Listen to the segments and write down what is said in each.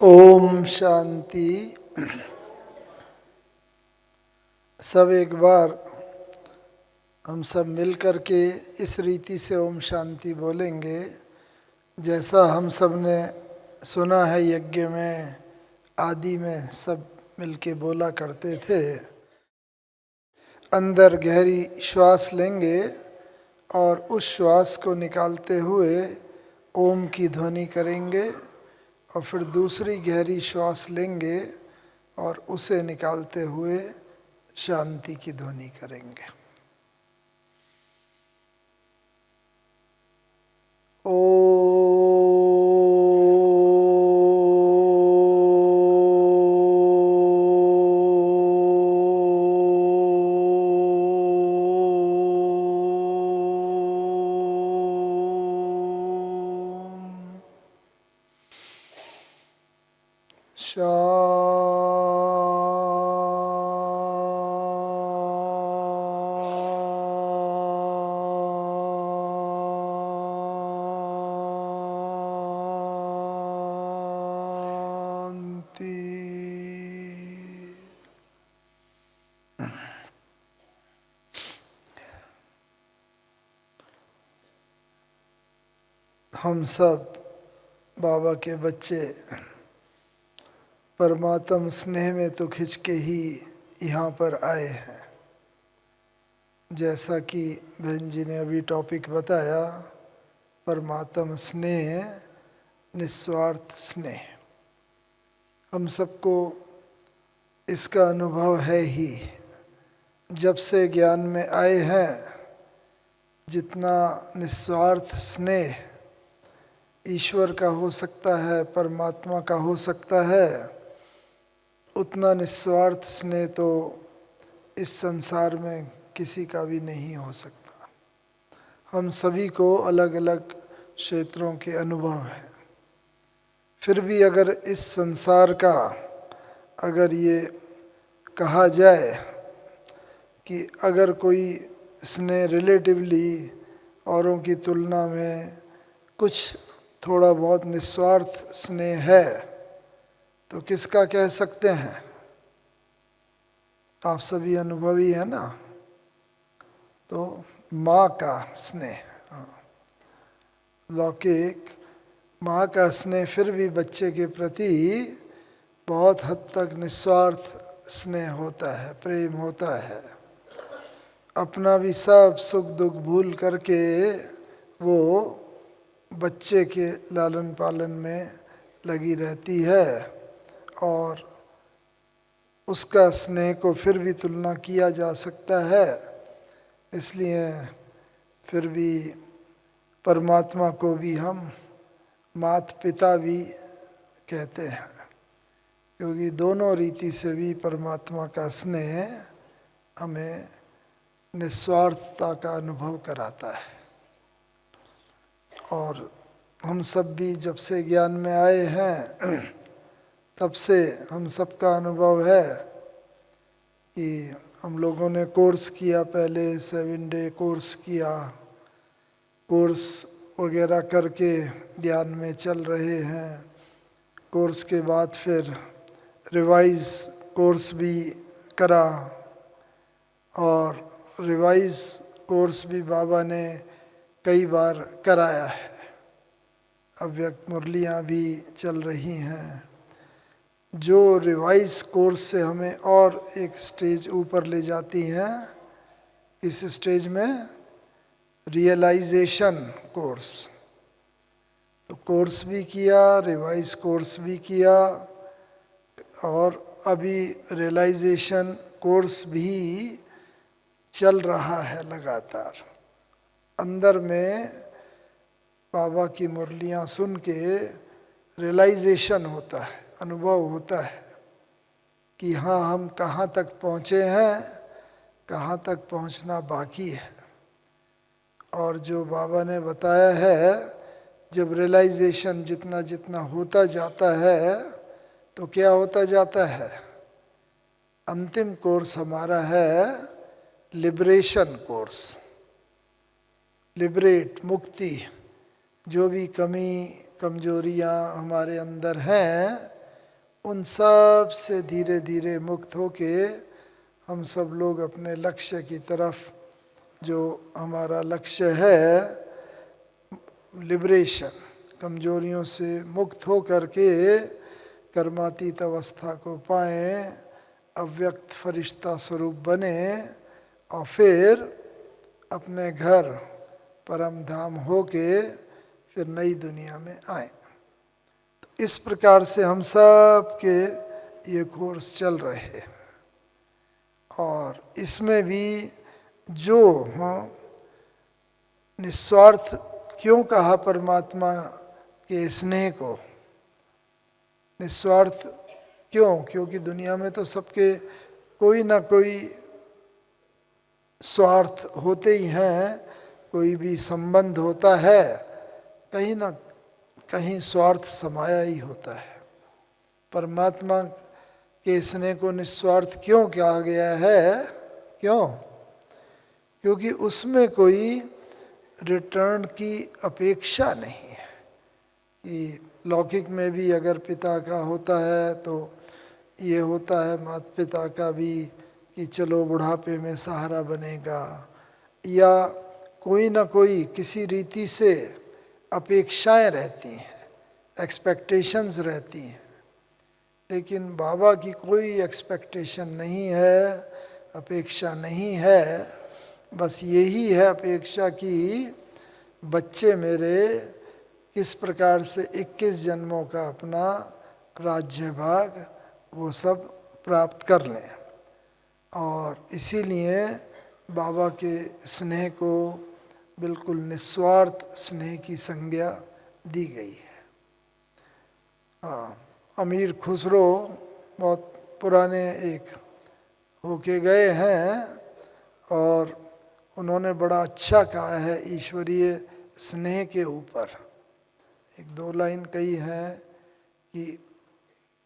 ओम शांति। सब एक बार हम सब मिल कर के इस रीति से ओम शांति बोलेंगे जैसा हम सब ने सुना है। यज्ञ में आदि में सब मिलके बोला करते थे। अंदर गहरी श्वास लेंगे और उस श्वास को निकालते हुए ओम की ध्वनि करेंगे और फिर दूसरी गहरी श्वास लेंगे और उसे निकालते हुए शांति की ध्वनि करेंगे। ओ हम सब बाबा के बच्चे परमात्म स्नेह में तो खिंच के ही यहाँ पर आए हैं। जैसा कि बहन जी ने अभी टॉपिक बताया, परमात्म स्नेह, निस्वार्थ स्नेह। हम सबको इसका अनुभव है ही। जब से ज्ञान में आए हैं, जितना निस्वार्थ स्नेह ईश्वर का हो सकता है, परमात्मा का हो सकता है, उतना निस्वार्थ स्नेह तो इस संसार में किसी का भी नहीं हो सकता। हम सभी को अलग अलग क्षेत्रों के अनुभव हैं। फिर भी अगर इस संसार का अगर ये कहा जाए कि अगर कोई स्नेह रिलेटिवली औरों की तुलना में कुछ थोड़ा बहुत निस्वार्थ स्नेह है, तो किसका कह सकते हैं? आप सभी अनुभवी हैं ना। तो माँ का स्नेह, लौकिक माँ का स्नेह फिर भी बच्चे के प्रति बहुत हद तक निस्वार्थ स्नेह होता है, प्रेम होता है। अपना भी सब सुख दुख भूल करके वो बच्चे के लालन पालन में लगी रहती है और उसका स्नेह को फिर भी तुलना किया जा सकता है। इसलिए फिर भी परमात्मा को भी हम माता पिता भी कहते हैं, क्योंकि दोनों रीति से भी परमात्मा का स्नेह हमें निस्वार्थता का अनुभव कराता है। और हम सब भी जब से ज्ञान में आए हैं, तब से हम सबका अनुभव है कि हम लोगों ने कोर्स किया, पहले 7 डे कोर्स किया, कोर्स वगैरह करके ज्ञान में चल रहे हैं। कोर्स के बाद फिर रिवाइज कोर्स भी करा और रिवाइज कोर्स भी बाबा ने कई बार कराया है। अव्यक्त मुरलियाँ भी चल रही हैं जो रिवाइज कोर्स से हमें और एक स्टेज ऊपर ले जाती हैं। इस स्टेज में रियलाइजेशन कोर्स, तो कोर्स भी किया, रिवाइज कोर्स भी किया और अभी रियलाइजेशन कोर्स भी चल रहा है लगातार। अंदर में बाबा की मुरलियाँ सुन के रियलाइजेशन होता है, अनुभव होता है कि हाँ, हम कहाँ तक पहुँचे हैं, कहाँ तक पहुँचना बाकी है। और जो बाबा ने बताया है, जब रियलाइजेशन जितना जितना होता जाता है तो क्या होता जाता है? अंतिम कोर्स हमारा है लिबरेशन कोर्स। लिबरेट, मुक्ति। जो भी कमी कमजोरियाँ हमारे अंदर हैं, उन सब से धीरे धीरे मुक्त होके हम सब लोग अपने लक्ष्य की तरफ, जो हमारा लक्ष्य है लिबरेशन, कमजोरियों से मुक्त हो करके कर्मातीत अवस्था को पाएं, अव्यक्त फरिश्ता स्वरूप बने और फिर अपने घर परम धाम होके फिर नई दुनिया में आए। तो इस प्रकार से हम सब के ये कोर्स चल रहे हैं। और इसमें भी जो निस्वार्थ क्यों कहा परमात्मा के स्नेह को, निस्वार्थ क्यों? क्योंकि दुनिया में तो सबके कोई ना कोई स्वार्थ होते ही हैं, कोई भी संबंध होता है, कहीं ना कहीं स्वार्थ समाया ही होता है। परमात्मा के स्नेह को निस्वार्थ क्यों कहा गया है? क्यों? क्योंकि उसमें कोई रिटर्न की अपेक्षा नहीं है। कि लौकिक में भी अगर पिता का होता है तो ये होता है माता पिता का भी कि चलो बुढ़ापे में सहारा बनेगा, या कोई ना कोई किसी रीति से अपेक्षाएं रहती हैं, एक्सपेक्टेशंस रहती हैं। लेकिन बाबा की कोई एक्सपेक्टेशन नहीं है, अपेक्षा नहीं है। बस यही है अपेक्षा कि बच्चे मेरे किस प्रकार से 21 जन्मों का अपना राज्य भाग वो सब प्राप्त कर लें। और इसीलिए बाबा के स्नेह को बिल्कुल निस्वार्थ स्नेह की संज्ञा दी गई है। अमीर खुसरो बहुत पुराने एक होके गए हैं और उन्होंने बड़ा अच्छा कहा है ईश्वरीय स्नेह के ऊपर। एक दो लाइन कही है कि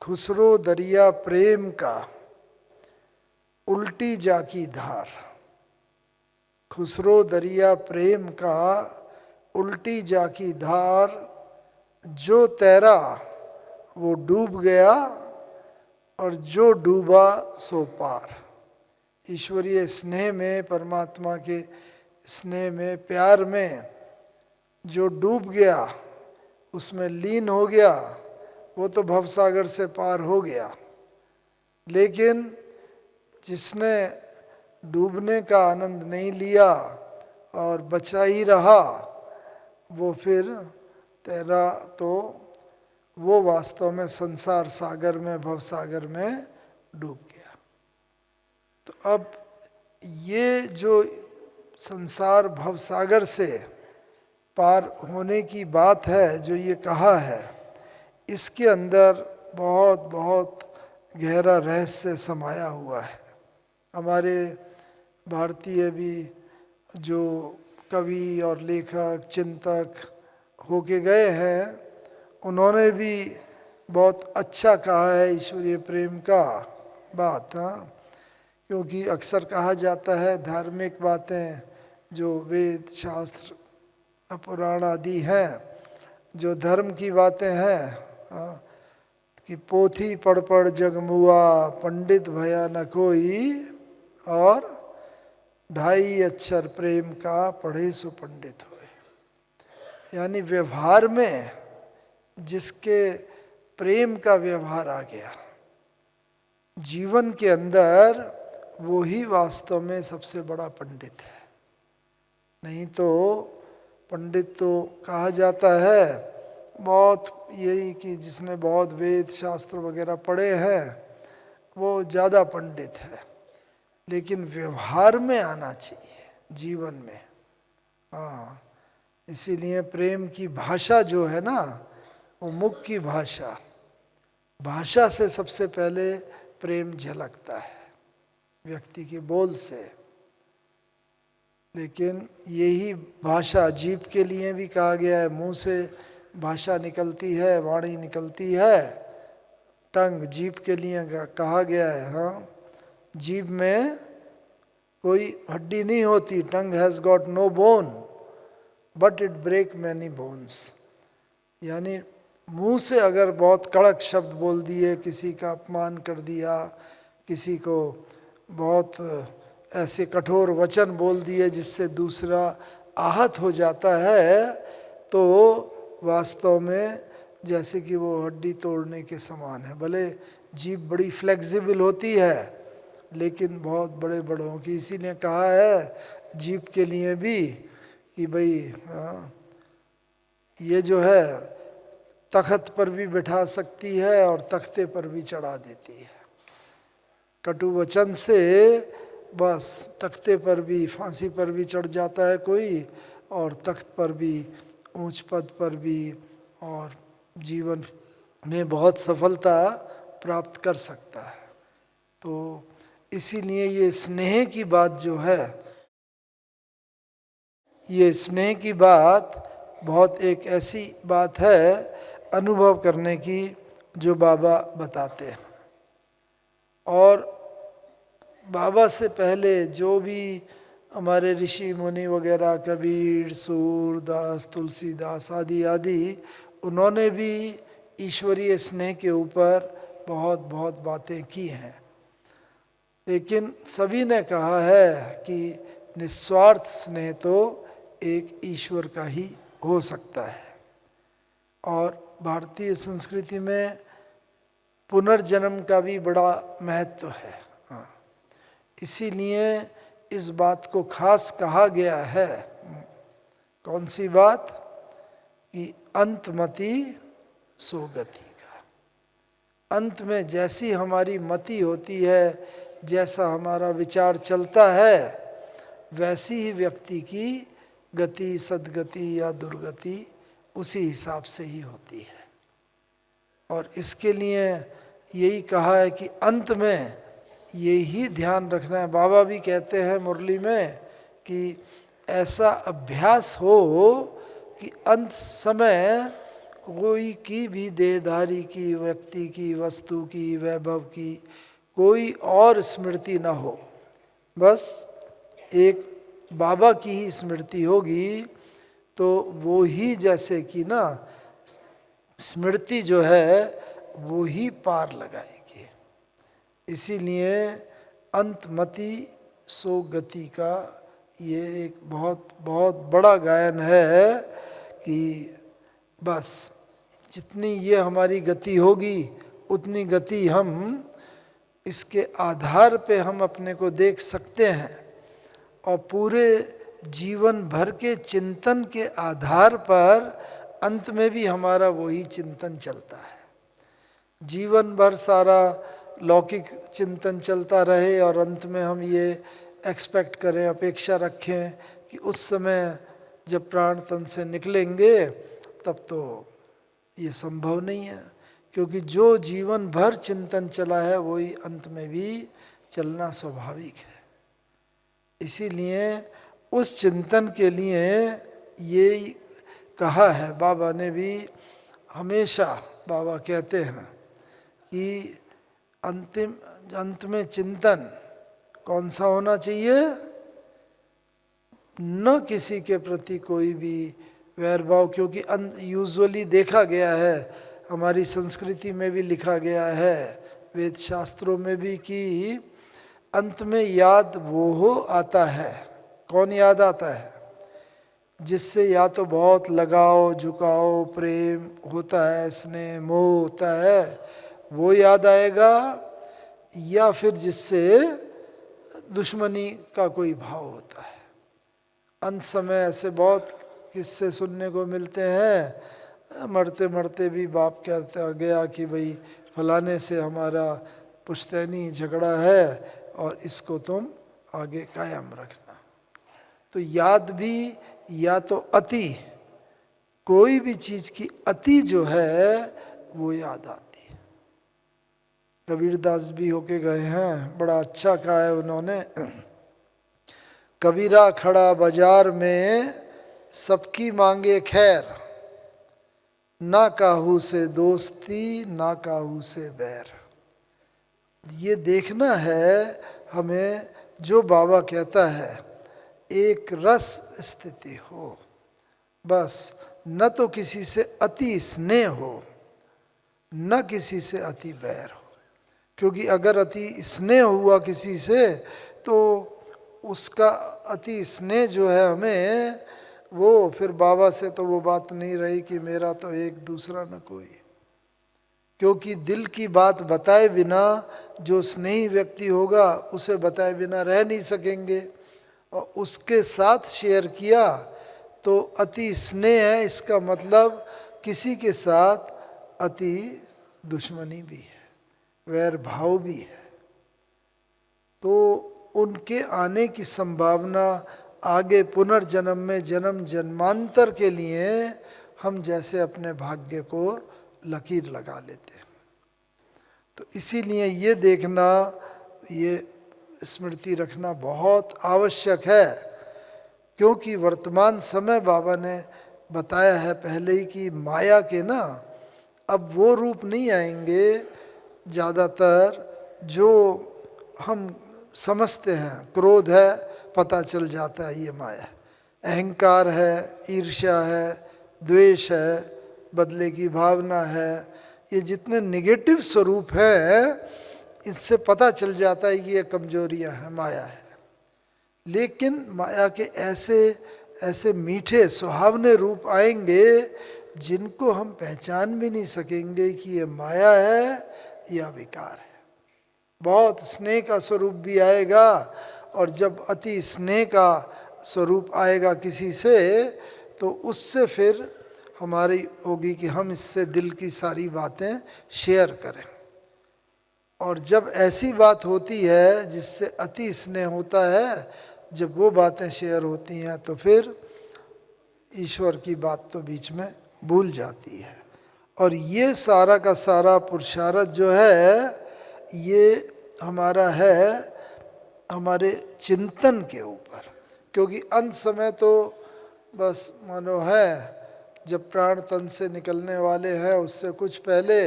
खुसरो दरिया प्रेम का उल्टी जाकी धार, खुसरो दरिया प्रेम का उल्टी जाकी धार, जो तैरा वो डूब गया और जो डूबा सो पार। ईश्वरीय स्नेह में, परमात्मा के स्नेह में, प्यार में जो डूब गया, उसमें लीन हो गया, वो तो भवसागर से पार हो गया। लेकिन जिसने डूबने का आनंद नहीं लिया और बचा ही रहा, वो फिर तैरा तो वो वास्तव में संसार सागर में, भवसागर में डूब गया। तो अब ये जो संसार भवसागर से पार होने की बात है, जो ये कहा है, इसके अंदर बहुत बहुत गहरा रहस्य समाया हुआ है। हमारे भारतीय भी जो कवि और लेखक चिंतक होके गए हैं, उन्होंने भी बहुत अच्छा कहा है ईश्वरीय प्रेम का बात। हाँ, क्योंकि अक्सर कहा जाता है धार्मिक बातें जो वेद शास्त्र पुराण आदि हैं, जो धर्म की बातें हैं, कि पोथी पढ़ पढ़ जग मुआ, पंडित भया न कोई, और 2.5 अक्षर प्रेम का पढ़े सो पंडित होए। यानी व्यवहार में जिसके प्रेम का व्यवहार आ गया जीवन के अंदर, वो ही वास्तव में सबसे बड़ा पंडित है। नहीं तो पंडित तो कहा जाता है बहुत यही कि जिसने बहुत वेद शास्त्र वगैरह पढ़े हैं वो ज़्यादा पंडित है। लेकिन व्यवहार में आना चाहिए जीवन में। हाँ, इसीलिए प्रेम की भाषा जो है ना, वो मुख की भाषा, भाषा से सबसे पहले प्रेम झलकता है, व्यक्ति के बोल से। लेकिन यही भाषा जीभ के लिए भी कहा गया है, मुंह से भाषा निकलती है, वाणी निकलती है, टंग जीभ के लिए कहा गया है। हाँ, जीभ में कोई हड्डी नहीं होती, tongue has got no bone but it break many bones. यानी मुंह से अगर बहुत कड़क शब्द बोल दिए, किसी का अपमान कर दिया, किसी को बहुत ऐसे कठोर वचन बोल दिए जिससे दूसरा आहत हो जाता है, तो वास्तव में जैसे कि वो हड्डी तोड़ने के समान है। भले जीभ बड़ी फ्लेक्सिबल होती है, लेकिन बहुत बड़े बड़ों की, इसीलिए कहा है जीभ के लिए भी कि भाई ये जो है तख्त पर भी बैठा सकती है और तख्ते पर भी चढ़ा देती है। कटु वचन से बस तख्ते पर भी, फांसी पर भी चढ़ जाता है कोई, और तख्त पर भी, ऊंच पद पर भी, और जीवन में बहुत सफलता प्राप्त कर सकता है। तो इसीलिए ये स्नेह की बात जो है, ये स्नेह की बात बहुत एक ऐसी बात है अनुभव करने की जो बाबा बताते हैं। और बाबा से पहले जो भी हमारे ऋषि मुनि वगैरह, कबीर, सूरदास, तुलसीदास आदि आदि, उन्होंने भी ईश्वरीय स्नेह के ऊपर बहुत बहुत बातें की हैं, लेकिन सभी ने कहा है कि निस्वार्थ स्नेह तो एक ईश्वर का ही हो सकता है। और भारतीय संस्कृति में पुनर्जन्म का भी बड़ा महत्व है। इसीलिए इस बात को खास कहा गया है। कौन सी बात? कि अंतमति सो गति का। अंत में जैसी हमारी मति होती है, जैसा हमारा विचार चलता है, वैसी ही व्यक्ति की गति, सद्गति या दुर्गति उसी हिसाब से ही होती है। और इसके लिए यही कहा है कि अंत में यही ध्यान रखना है। बाबा भी कहते हैं मुरली में कि ऐसा अभ्यास हो कि अंत समय कोई की भी देहधारी की, व्यक्ति की, वस्तु की, वैभव की कोई और स्मृति न हो, बस एक बाबा की ही स्मृति होगी। तो वो ही जैसे कि ना स्मृति जो है वो ही पार लगाएगी। इसीलिए अंतमति सो गति का ये एक बहुत बहुत बड़ा गायन है कि बस जितनी ये हमारी गति होगी उतनी गति हम इसके आधार पे हम अपने को देख सकते हैं, और पूरे जीवन भर के चिंतन के आधार पर अंत में भी हमारा वही चिंतन चलता है। जीवन भर सारा लौकिक चिंतन चलता रहे और अंत में हम ये एक्सपेक्ट करें, अपेक्षा रखें कि उस समय जब प्राण तन से निकलेंगे तब तो ये संभव नहीं है, क्योंकि जो जीवन भर चिंतन चला है वही अंत में भी चलना स्वाभाविक है। इसीलिए उस चिंतन के लिए ये कहा है बाबा ने भी। हमेशा बाबा कहते हैं कि अंत में चिंतन कौन सा होना चाहिए? न किसी के प्रति कोई भी वैरभाव, क्योंकि यूजुअली देखा गया है, हमारी संस्कृति में भी लिखा गया है, वेद शास्त्रों में भी, कि अंत में याद वो हो आता है। कौन याद आता है? जिससे या तो बहुत लगाव, झुकाव, प्रेम होता है, स्नेह, मोह होता है, वो याद आएगा, या फिर जिससे दुश्मनी का कोई भाव होता है। अंत समय ऐसे बहुत किस्से सुनने को मिलते हैं, मरते मरते भी बाप कहता गया कि भाई फलाने से हमारा पुश्तैनी झगड़ा है और इसको तुम आगे कायम रखना। तो याद भी या तो अति, कोई भी चीज़ की अति जो है वो याद आती है। कबीरदास भी होके गए हैं, बड़ा अच्छा कहा है उन्होंने। कबीरा खड़ा बाजार में सबकी मांगे खैर, ना काहू से दोस्ती ना काहू से बैर। ये देखना है हमें, जो बाबा कहता है एक रस स्थिति हो, बस न तो किसी से अति स्नेह हो, न किसी से अति बैर हो। क्योंकि अगर अति स्नेह हुआ किसी से तो उसका अति स्नेह जो है हमें, वो फिर बाबा से तो वो बात नहीं रही कि मेरा तो एक दूसरा न कोई। क्योंकि दिल की बात बताए बिना जो स्नेही व्यक्ति होगा उसे बताए बिना रह नहीं सकेंगे, और उसके साथ शेयर किया तो अति स्नेह है। इसका मतलब किसी के साथ अति दुश्मनी भी है, वैर भाव भी है। तो उनके आने की संभावना आगे पुनर्जन्म में जन्म जन्मांतर के लिए हम जैसे अपने भाग्य को लकीर लगा लेते हैं। तो इसीलिए ये देखना, ये स्मृति रखना बहुत आवश्यक है। क्योंकि वर्तमान समय बाबा ने बताया है पहले ही कि माया के ना अब वो रूप नहीं आएंगे ज़्यादातर जो हम समझते हैं। क्रोध है, पता चल जाता है ये माया। अहंकार है, ईर्ष्या है, द्वेष है, बदले की भावना है, ये जितने निगेटिव स्वरूप हैं इससे पता चल जाता है कि ये कमजोरियां हैं, माया है। लेकिन माया के ऐसे ऐसे मीठे सुहावने रूप आएंगे जिनको हम पहचान भी नहीं सकेंगे कि ये माया है या विकार है। बहुत स्नेह का स्वरूप भी आएगा, और जब अति स्नेह का स्वरूप आएगा किसी से तो उससे फिर हमारी होगी कि हम इससे दिल की सारी बातें शेयर करें। और जब ऐसी बात होती है जिससे अति स्नेह होता है, जब वो बातें शेयर होती हैं तो फिर ईश्वर की बात तो बीच में भूल जाती है। और ये सारा का सारा पुरुषार्थ जो है ये हमारा है हमारे चिंतन के ऊपर। क्योंकि अंत समय तो बस मानो है जब प्राण तन से निकलने वाले हैं उससे कुछ पहले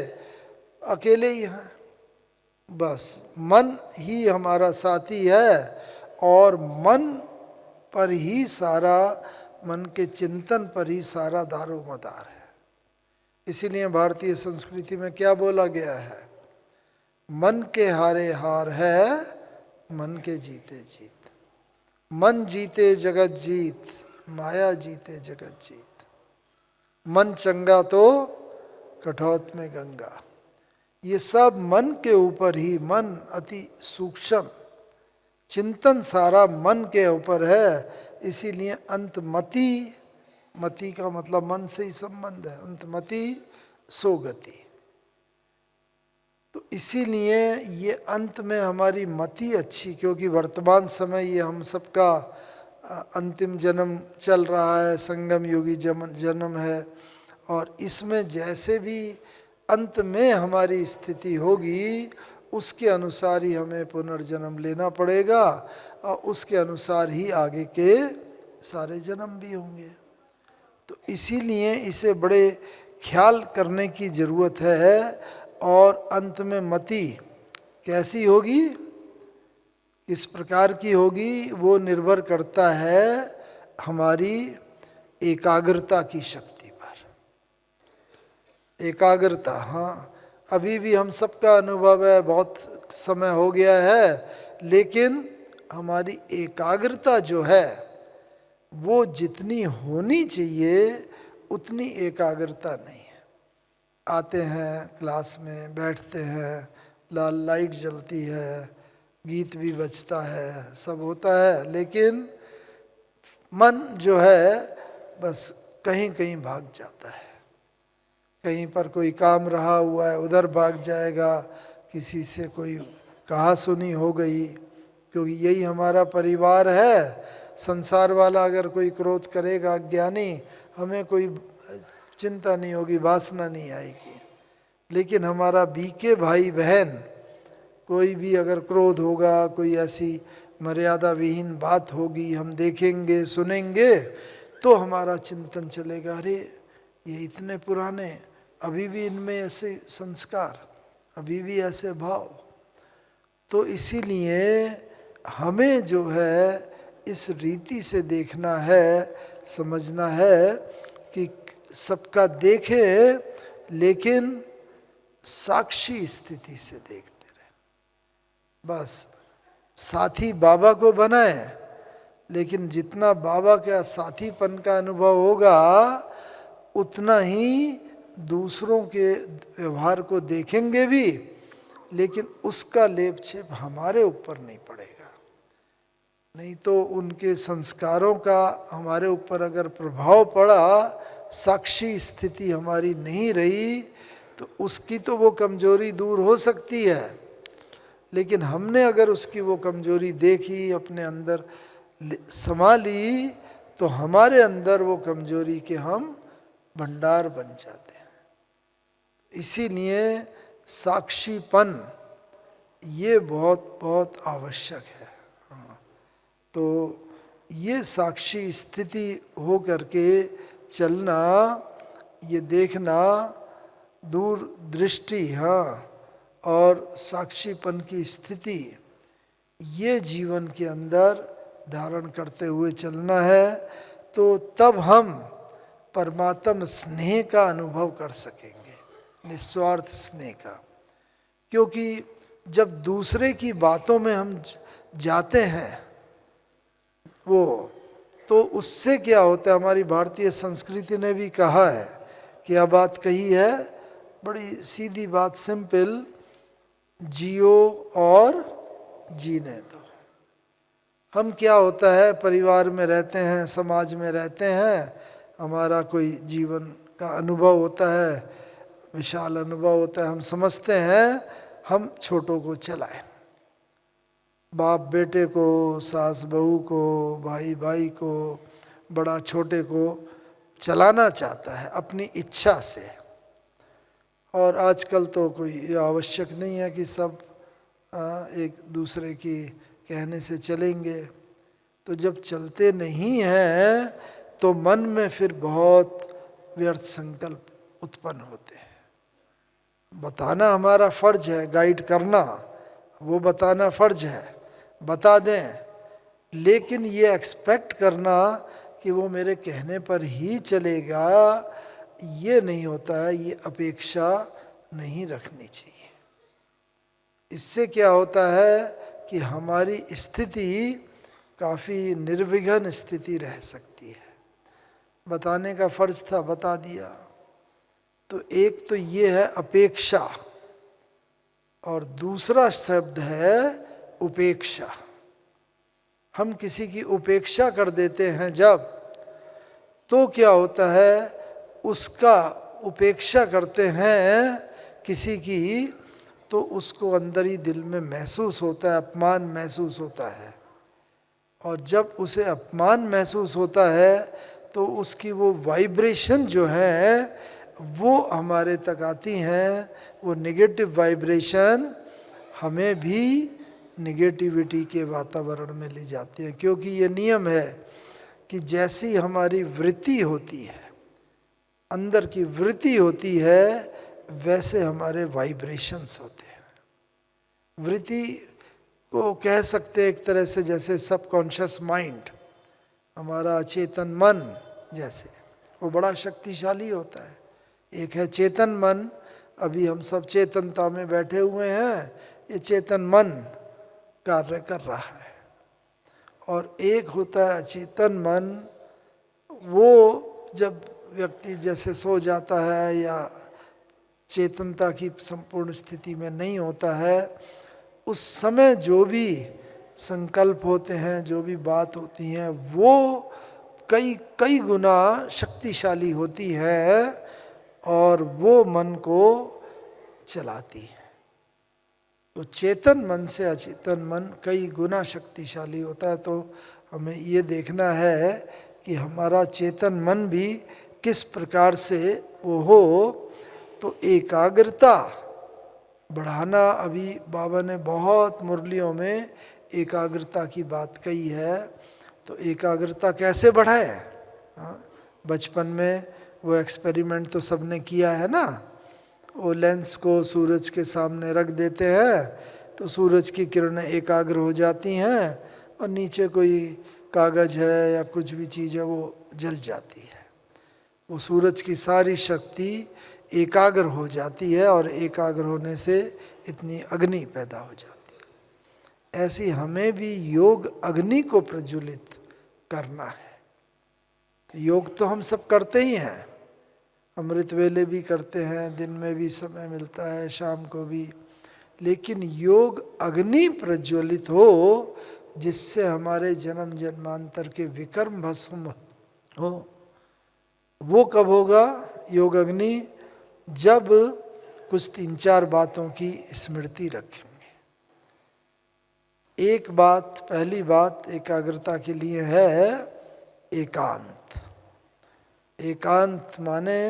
अकेले ही हैं। बस मन ही हमारा साथी है, और मन पर ही सारा, मन के चिंतन पर ही सारा दारो मदार है। इसीलिए भारतीय संस्कृति में क्या बोला गया है, मन के हारे हार है, मन के जीते जीत। मन जीते जगत जीत, माया जीते जगत जीत। मन चंगा तो कठौत में गंगा। ये सब मन के ऊपर ही, मन अति सूक्ष्म, चिंतन सारा मन के ऊपर है। इसीलिए अंतमति, मति का मतलब मन से ही संबंध है, अंतमति सो गति। तो इसीलिए ये अंत में हमारी मति अच्छी, क्योंकि वर्तमान समय ये हम सबका अंतिम जन्म चल रहा है, संगम योगी जन्म है। और इसमें जैसे भी अंत में हमारी स्थिति होगी उसके अनुसार ही हमें पुनर्जन्म लेना पड़ेगा, और उसके अनुसार ही आगे के सारे जन्म भी होंगे। तो इसीलिए इसे बड़े ख्याल करने की ज़रूरत है। और अंत में मति कैसी होगी, किस प्रकार की होगी, वो निर्भर करता है हमारी एकाग्रता की शक्ति। एकाग्रता, हाँ, अभी भी हम सबका अनुभव है, बहुत समय हो गया है, लेकिन हमारी एकाग्रता जो है वो जितनी होनी चाहिए उतनी एकाग्रता नहीं है। आते हैं क्लास में, बैठते हैं, लाल लाइट जलती है, गीत भी बजता है, सब होता है, लेकिन मन जो है बस कहीं कहीं भाग जाता है। कहीं पर कोई काम रहा हुआ है उधर भाग जाएगा, किसी से कोई कहा सुनी हो गई, क्योंकि यही हमारा परिवार है। संसार वाला अगर कोई क्रोध करेगा अज्ञानी, हमें कोई चिंता नहीं होगी, वासना नहीं आएगी। लेकिन हमारा बीके भाई बहन कोई भी अगर क्रोध होगा, कोई ऐसी मर्यादा विहीन बात होगी, हम देखेंगे सुनेंगे तो हमारा चिंतन चलेगा, अरे ये इतने पुराने, अभी भी इनमें ऐसे संस्कार, अभी भी ऐसे भाव। तो इसीलिए हमें जो है इस रीति से देखना है, समझना है कि सबका देखें लेकिन साक्षी स्थिति से देखते रहे। बस साथी बाबा को बनाए, लेकिन जितना बाबा का साथीपन का अनुभव होगा उतना ही दूसरों के व्यवहार को देखेंगे भी, लेकिन उसका लेप छेप हमारे ऊपर नहीं पड़ेगा। नहीं तो उनके संस्कारों का हमारे ऊपर अगर प्रभाव पड़ा, साक्षी स्थिति हमारी नहीं रही, तो उसकी तो वो कमजोरी दूर हो सकती है, लेकिन हमने अगर उसकी वो कमजोरी देखी, अपने अंदर समा ली, तो हमारे अंदर वो कमजोरी के हम भंडार बन जाते हैं। इसीलिए साक्षीपन ये बहुत बहुत आवश्यक है। तो ये साक्षी स्थिति हो करके चलना, ये देखना, दूरदृष्टि, हाँ, और साक्षीपन की स्थिति, ये जीवन के अंदर धारण करते हुए चलना है, तो तब हम परमात्म स्नेह का अनुभव कर सकेंगे, निस्वार्थ स्नेह का। क्योंकि जब दूसरे की बातों में हम जाते हैं वो, तो उससे क्या होता है, हमारी भारतीय संस्कृति ने भी कहा है, क्या बात कही है, बड़ी सीधी बात, सिंपल, जियो और जीने दो। हम क्या होता है, परिवार में रहते हैं, समाज में रहते हैं, हमारा कोई जीवन का अनुभव होता है, विशाल अनुभव होता है, हम समझते हैं हम छोटों को चलाएं, बाप बेटे को, सास बहू को, भाई भाई को, बड़ा छोटे को चलाना चाहता है अपनी इच्छा से। और आजकल तो कोई आवश्यक नहीं है कि सब एक दूसरे की कहने से चलेंगे। तो जब चलते नहीं हैं तो मन में फिर बहुत व्यर्थ संकल्प उत्पन्न होते हैं। बताना हमारा फर्ज है, गाइड करना वो बताना फर्ज है, बता दें, लेकिन ये एक्सपेक्ट करना कि वो मेरे कहने पर ही चलेगा, ये नहीं होता है, ये अपेक्षा नहीं रखनी चाहिए। इससे क्या होता है कि हमारी स्थिति काफ़ी निर्विघ्न स्थिति रह सकती है। बताने का फर्ज था, बता दिया। तो एक तो ये है अपेक्षा, और दूसरा शब्द है उपेक्षा। हम किसी की उपेक्षा कर देते हैं जब, तो क्या होता है, उसका उपेक्षा करते हैं किसी की, तो उसको अंदर ही दिल में महसूस होता है, अपमान महसूस होता है। और जब उसे अपमान महसूस होता है तो उसकी वो वाइब्रेशन जो है वो हमारे तक आती हैं, वो नेगेटिव वाइब्रेशन हमें भी नेगेटिविटी के वातावरण में ले जाती है। क्योंकि ये नियम है कि जैसी हमारी वृत्ति होती है, अंदर की वृत्ति होती है, वैसे हमारे वाइब्रेशंस होते हैं। वृत्ति को कह सकते हैं एक तरह से जैसे सबकॉन्शियस माइंड, हमारा चेतन मन, जैसे वो बड़ा शक्तिशाली होता है। एक है चेतन मन, अभी हम सब चेतनता में बैठे हुए हैं, ये चेतन मन कार्य कर रहा है। और एक होता है अचेतन मन, वो जब व्यक्ति जैसे सो जाता है या चेतनता की संपूर्ण स्थिति में नहीं होता है, उस समय जो भी संकल्प होते हैं, जो भी बात होती हैं, वो कई कई गुना शक्तिशाली होती है और वो मन को चलाती है। तो चेतन मन से अचेतन मन कई गुना शक्तिशाली होता है। तो हमें ये देखना है कि हमारा चेतन मन भी किस प्रकार से वो हो। तो एकाग्रता बढ़ाना, अभी बाबा ने बहुत मुरलियों में एकाग्रता की बात कही है। तो एकाग्रता कैसे बढ़ाए? बचपन में वो एक्सपेरिमेंट तो सबने किया है ना, वो लेंस को सूरज के सामने रख देते हैं तो सूरज की किरणें एकाग्र हो जाती हैं और नीचे कोई कागज़ है या कुछ भी चीज़ है वो जल जाती है। वो सूरज की सारी शक्ति एकाग्र हो जाती है और एकाग्र होने से इतनी अग्नि पैदा हो जाती है। ऐसी हमें भी योग अग्नि को प्रज्वलित करना है। योग तो हम सब करते ही हैं, अमृत वेले भी करते हैं, दिन में भी समय मिलता है, शाम को भी, लेकिन योग अग्नि प्रज्वलित हो जिससे हमारे जन्म जन्मांतर के विकर्म भस्म हो। वो कब होगा योग अग्नि? जब कुछ 3-4 बातों की स्मृति रखेंगे। एक बात, पहली बात एकाग्रता के लिए है एकांत। एकांत माने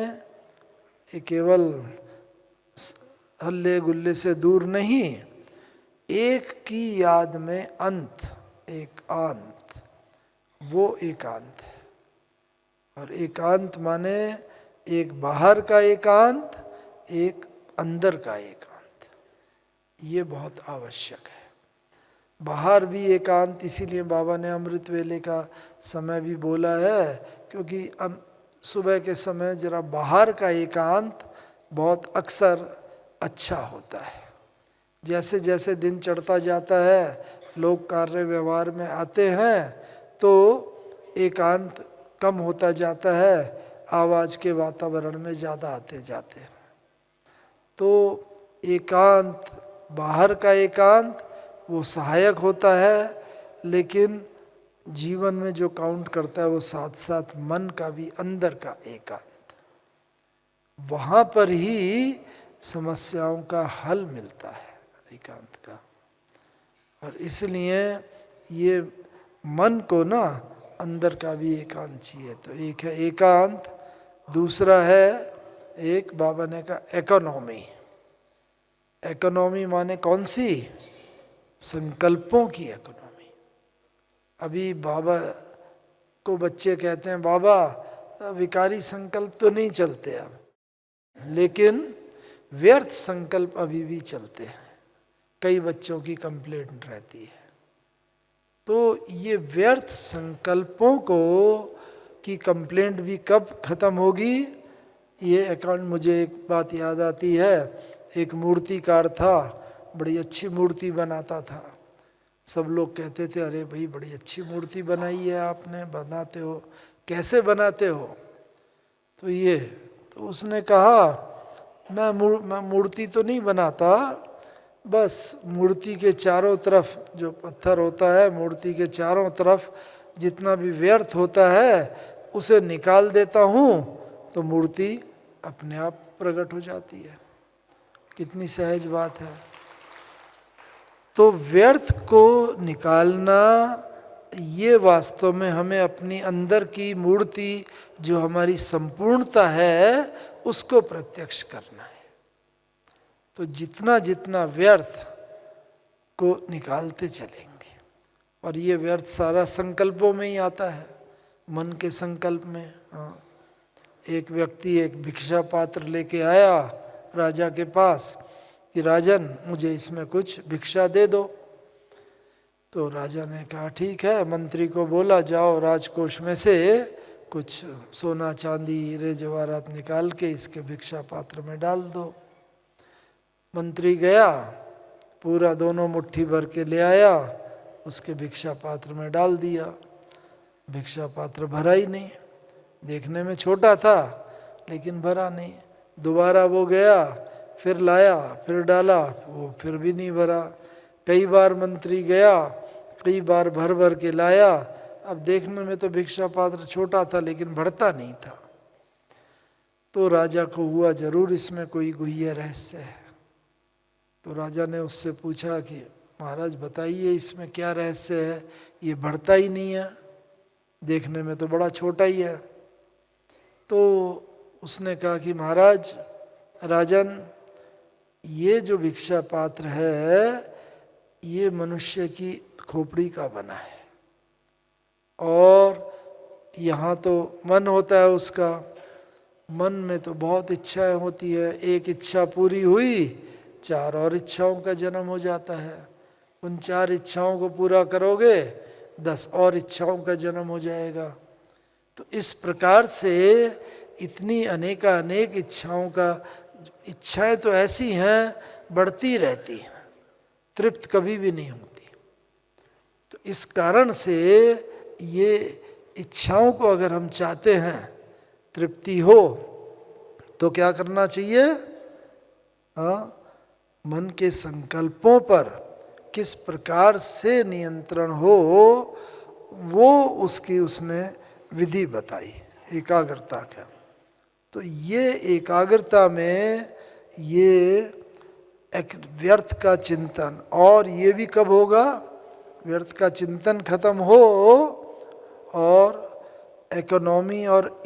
ये केवल हल्ले गुल्ले से दूर नहीं, एक की याद में अंत, एकांत, वो एकांत है। और एकांत माने एक बाहर का एकांत, एक अंदर का एकांत। ये बहुत आवश्यक है। बाहर भी एकांत, इसीलिए बाबा ने अमृत वेले का समय भी बोला है, क्योंकि सुबह के समय जरा बाहर का एकांत बहुत अक्सर अच्छा होता है। जैसे जैसे दिन चढ़ता जाता है, लोग कार्य व्यवहार में आते हैं, तो एकांत कम होता जाता है, आवाज़ के वातावरण में ज़्यादा आते जाते हैं। तो एकांत, बाहर का एकांत वो सहायक होता है, लेकिन जीवन में जो काउंट करता है वो साथ साथ मन का भी, अंदर का एकांत। वहाँ पर ही समस्याओं का हल मिलता है एकांत का। और इसलिए ये मन को ना अंदर का भी एकांत चाहिए। तो एक है एकांत, दूसरा है एक बाबा ने कहा इकोनॉमी। इकोनॉमी माने कौन सी? संकल्पों की इकोनॉमी। अभी बाबा को बच्चे कहते हैं बाबा विकारी संकल्प तो नहीं चलते अब, लेकिन व्यर्थ संकल्प अभी भी चलते हैं। कई बच्चों की कंप्लेंट रहती है। तो ये व्यर्थ संकल्पों को की कंप्लेंट भी कब खत्म होगी? ये अकाउंट, मुझे एक बात याद आती है, एक मूर्तिकार था, बड़ी अच्छी मूर्ति बनाता था। सब लोग कहते थे अरे भाई बड़ी अच्छी मूर्ति बनाई है आपने, बनाते हो, कैसे बनाते हो? तो उसने कहा मैं मूर्ति तो नहीं बनाता, बस मूर्ति के चारों तरफ जो पत्थर होता है, मूर्ति के चारों तरफ जितना भी व्यर्थ होता है उसे निकाल देता हूँ, तो मूर्ति अपने आप प्रकट हो जाती है। कितनी सहज बात है। तो व्यर्थ को निकालना, ये वास्तव में हमें अपनी अंदर की मूर्ति जो हमारी संपूर्णता है उसको प्रत्यक्ष करना है। तो जितना जितना व्यर्थ को निकालते चलेंगे, और ये व्यर्थ सारा संकल्पों में ही आता है, मन के संकल्प में। हाँ, एक व्यक्ति एक भिक्षा पात्र लेके आया राजा के पास कि राजन मुझे इसमें कुछ भिक्षा दे दो। तो राजा ने कहा ठीक है, मंत्री को बोला जाओ राजकोष में से कुछ सोना चांदी हीरे जवाहरात निकाल के इसके भिक्षा पात्र में डाल दो। मंत्री गया, पूरा दोनों मुट्ठी भर के ले आया, उसके भिक्षा पात्र में डाल दिया। भिक्षा पात्र भरा ही नहीं, देखने में छोटा था लेकिन भरा नहीं। दोबारा वो गया, फिर लाया, फिर डाला, वो फिर भी नहीं भरा। कई बार मंत्री गया, कई बार भर भर के लाया, अब देखने में तो भिक्षा पात्र छोटा था लेकिन भरता नहीं था। तो राजा को हुआ जरूर इसमें कोई गुह्य रहस्य है। तो राजा ने उससे पूछा कि महाराज बताइए इसमें क्या रहस्य है, ये बढ़ता ही नहीं है, देखने में तो बड़ा छोटा ही है। तो उसने कहा कि महाराज राजन, ये जो भिक्षा पात्र है ये मनुष्य की खोपड़ी का बना है, और यहाँ तो मन होता है उसका, मन में तो बहुत इच्छाएं होती है। एक इच्छा पूरी हुई, 4 और इच्छाओं का जन्म हो जाता है। उन 4 इच्छाओं को पूरा करोगे 10 और इच्छाओं का जन्म हो जाएगा। तो इस प्रकार से इतनी अनेक इच्छाएं तो ऐसी हैं, बढ़ती रहती हैं, तृप्त कभी भी नहीं होती। तो इस कारण से ये इच्छाओं को अगर हम चाहते हैं तृप्ति हो, तो क्या करना चाहिए? मन के संकल्पों पर किस प्रकार से नियंत्रण हो, वो उसने विधि बताई एकाग्रता का। तो ये एकाग्रता में ये एक व्यर्थ का चिंतन, और ये भी कब होगा? व्यर्थ का चिंतन खत्म हो और इकोनॉमी और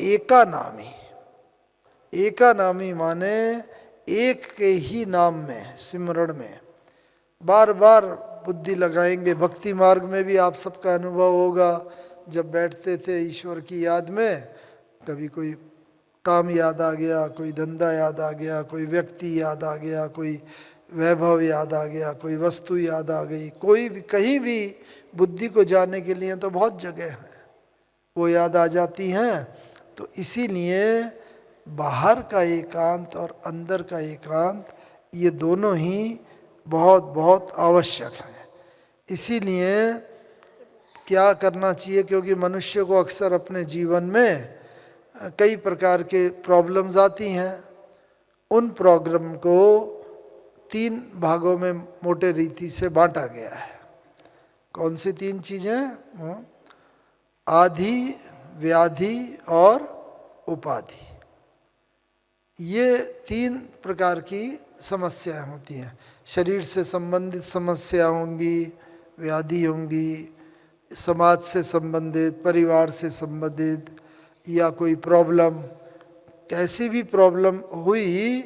एकानामी माने एक के ही नाम में, सिमरण में बार बार बुद्धि लगाएंगे। भक्ति मार्ग में भी आप सबका अनुभव होगा, जब बैठते थे ईश्वर की याद में, कभी कोई काम याद आ गया, कोई धंधा याद आ गया, कोई व्यक्ति याद आ गया, कोई वैभव याद आ गया, कोई वस्तु याद आ गई, कोई भी कहीं भी बुद्धि को जाने के लिए तो बहुत जगह है, वो याद आ जाती हैं। तो इसीलिए बाहर का एकांत और अंदर का एकांत, ये दोनों ही बहुत बहुत आवश्यक है। इसीलिए क्या करना चाहिए? क्योंकि मनुष्य को अक्सर अपने जीवन में कई प्रकार के प्रॉब्लम्स आती हैं। उन प्रॉब्लम को 3 भागों में मोटे रीति से बांटा गया है। कौन सी 3 चीज़ें? आधि, व्याधि और उपाधि। ये 3 प्रकार की समस्याएं होती हैं। शरीर से संबंधित समस्या होंगी, व्याधि होंगी, समाज से संबंधित, परिवार से संबंधित, या कोई प्रॉब्लम, कैसी भी प्रॉब्लम हुई,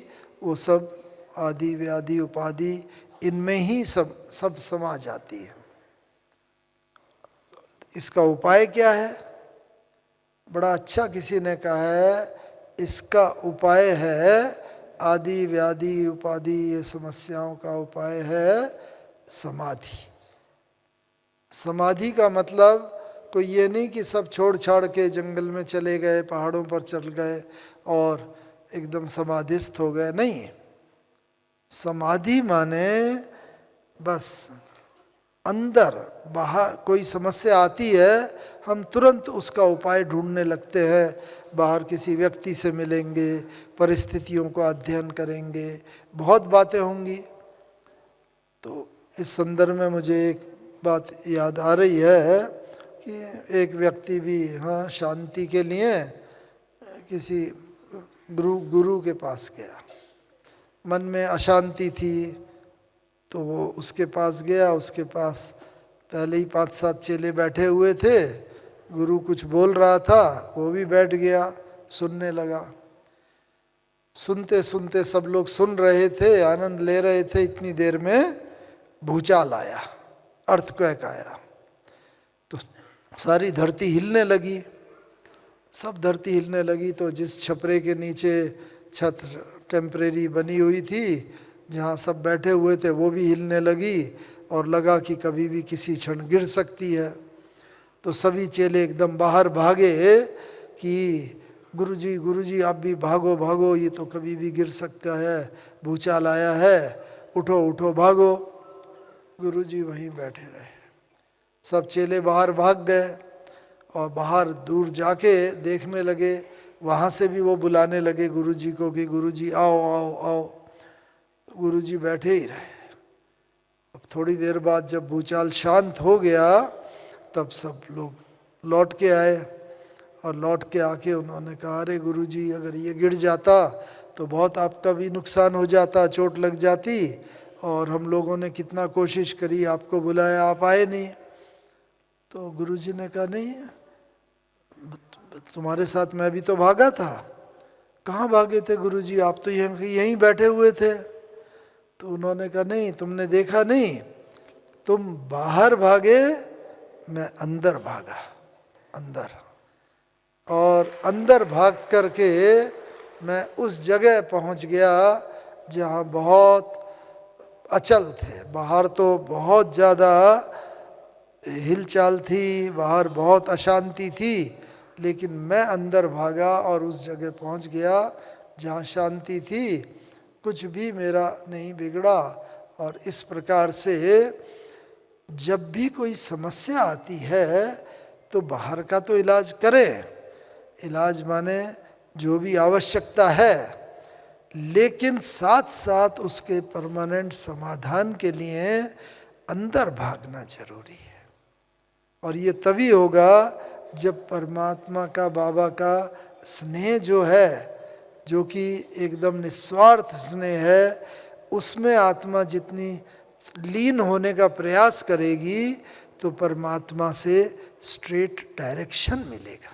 वो सब आदि व्याधि उपाधि इनमें ही सब समा जाती है। इसका उपाय क्या है? बड़ा अच्छा किसी ने कहा है, इसका उपाय है, आदि व्याधि उपाधि ये समस्याओं का उपाय है समाधि। समाधि का मतलब कोई ये नहीं कि सब छोड़ छाड़ के जंगल में चले गए, पहाड़ों पर चल गए और एकदम समाधिस्थ हो गए, नहीं। समाधि माने बस अंदर बाहर कोई समस्या आती है, हम तुरंत उसका उपाय ढूंढने लगते हैं। बाहर किसी व्यक्ति से मिलेंगे, परिस्थितियों को अध्ययन करेंगे, बहुत बातें होंगी। तो इस संदर्भ में मुझे एक बात याद आ रही है कि एक व्यक्ति भी शांति के लिए किसी गुरु के पास गया। मन में अशांति थी, तो वो उसके पास गया। उसके पास पहले ही 5-7 चेले बैठे हुए थे। गुरु कुछ बोल रहा था, वो भी बैठ गया, सुनने लगा। सुनते सुनते सब लोग सुन रहे थे, आनंद ले रहे थे। इतनी देर में भूचाल आया, अर्थक्वेक आया, तो सारी धरती हिलने लगी। सब धरती हिलने लगी। तो जिस छपरे के नीचे छत टेम्परेरी बनी हुई थी, जहाँ सब बैठे हुए थे, वो भी हिलने लगी और लगा कि कभी भी किसी क्षण गिर सकती है। तो सभी चेले एकदम बाहर भागे कि गुरुजी आप भी भागो भागो, ये तो कभी भी गिर सकता है, भूचाल आया है, उठो उठो भागो। गुरुजी वहीं बैठे रहे। सब चेले बाहर भाग गए और बाहर दूर जाके देखने लगे। वहाँ से भी वो बुलाने लगे गुरुजी को कि गुरुजी आओ आओ आओ। गुरुजी बैठे ही रहे। अब थोड़ी देर बाद जब भूचाल शांत हो गया, तब सब लोग लौट के आए और लौट के आके उन्होंने कहा, अरे गुरुजी, अगर ये गिर जाता तो बहुत आपका भी नुकसान हो जाता, चोट लग जाती, और हम लोगों ने कितना कोशिश करी, आपको बुलाया, आप आए नहीं। तो गुरुजी ने कहा, नहीं, तुम्हारे साथ मैं भी तो भागा था। कहाँ भागे थे गुरुजी, आप तो यहीं बैठे हुए थे। तो उन्होंने कहा, नहीं, तुमने देखा नहीं, तुम बाहर भागे, मैं अंदर भागा, अंदर। और अंदर भाग करके मैं उस जगह पहुंच गया जहां बहुत अचल थे। बाहर तो बहुत ज़्यादा हिलचाल थी, बाहर बहुत अशांति थी, लेकिन मैं अंदर भागा और उस जगह पहुंच गया जहाँ शांति थी, कुछ भी मेरा नहीं बिगड़ा। और इस प्रकार से जब भी कोई समस्या आती है तो बाहर का तो इलाज करें, इलाज माने जो भी आवश्यकता है, लेकिन साथ साथ उसके परमानेंट समाधान के लिए अंदर भागना जरूरी है। और ये तभी होगा जब परमात्मा का, बाबा का स्नेह जो है, जो कि एकदम निस्वार्थ स्नेह है, उसमें आत्मा जितनी लीन होने का प्रयास करेगी तो परमात्मा से स्ट्रेट डायरेक्शन मिलेगा।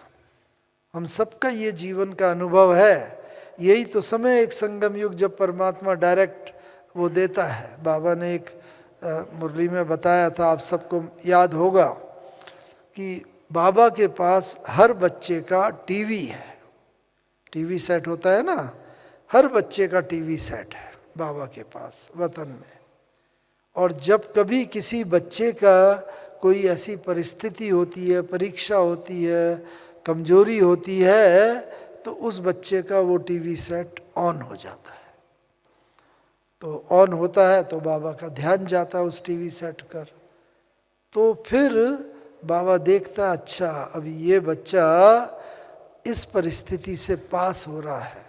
हम सबका ये जीवन का अनुभव है। यही तो समय एक संगम युग जब परमात्मा डायरेक्ट वो देता है। बाबा ने एक मुरली में बताया था, आप सबको याद होगा कि बाबा के पास हर बच्चे का टीवी है। टीवी सेट होता है ना, हर बच्चे का टीवी सेट है बाबा के पास वतन में। और जब कभी किसी बच्चे का कोई ऐसी परिस्थिति होती है, परीक्षा होती है, कमजोरी होती है, तो उस बच्चे का वो टीवी सेट ऑन हो जाता है। तो ऑन होता है तो बाबा का ध्यान जाता है उस टीवी सेट कर। तो फिर बाबा देखता, अच्छा अभी ये बच्चा इस परिस्थिति से पास हो रहा है,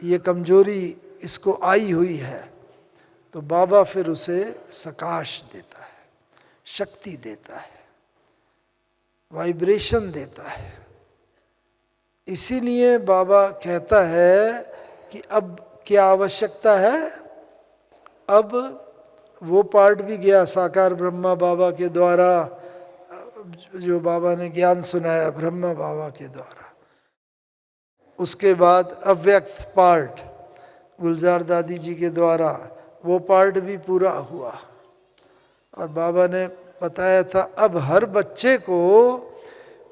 ये कमजोरी इसको आई हुई है, तो बाबा फिर उसे सकाश देता है, शक्ति देता है, वाइब्रेशन देता है। इसीलिए बाबा कहता है कि अब क्या आवश्यकता है। अब वो पार्ट भी गया साकार ब्रह्मा बाबा के द्वारा, जो बाबा ने ज्ञान सुनाया ब्रह्मा बाबा के द्वारा। उसके बाद अव्यक्त पार्ट गुलजार दादी जी के द्वारा, वो पार्ट भी पूरा हुआ। और बाबा ने बताया था अब हर बच्चे को